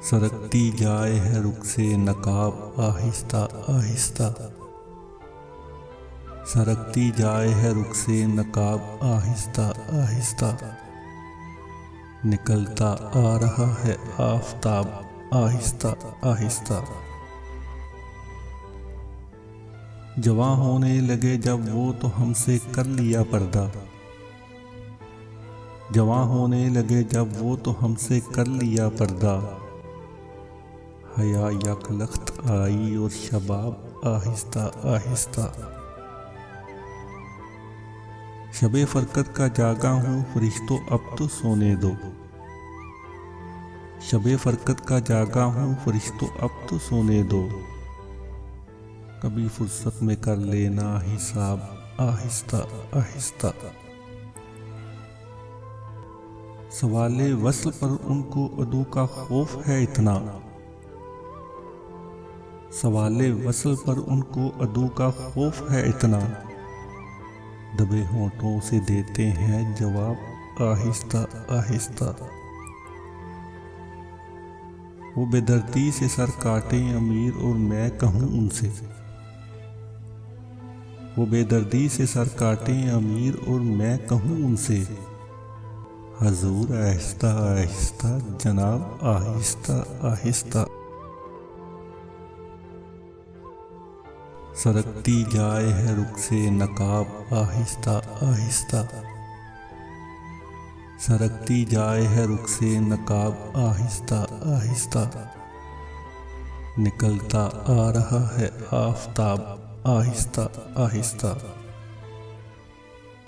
सरकती जाए है रुख से नकाब आहिस्ता आहिस्ता। सरकती जाए है रुख से नकाब आहिस्ता आहिस्ता। निकलता आ रहा है आफताब आहिस्ता आहिस्ता। जवां होने लगे जब वो तो हमसे कर लिया पर्दा। जवां होने लगे जब वो तो हमसे कर लिया पर्दा। हया यकलख्त आई और शबाब आहिस्ता आहिस्ता। शबे फरकत का जागा हूँ फरिश्तों अब तो सोने दो। शबे फरकत का जागा हूँ फरिश्तों अब तो सोने दो। कभी फुर्सत में कर लेना हिसाब आहिस्ता आहिस्ता। सवाले वस्ल पर उनको अदू का खौफ है इतना। सवाले वस्ल पर उनको अदू का खौफ है इतना। दबे होंठों से देते हैं जवाब आहिस्ता आहिस्ता। वो बेदर्दी से सर काटे अमीर और मैं कहूँ उनसे। वो बेदर्दी से सर काटे अमीर और मैं कहूँ उनसे। हजूर आहिस्ता आहिस्ता जनाब आहिस्ता आहिस्ता। सरकती जाए है रुख से नकाब आहिस्ता आहिस्ता। सरकती जाए है रुख से नकाब आहिस्ता आहिस्ता। निकलता आ रहा है आफताब आहिस्ता आहिस्ता।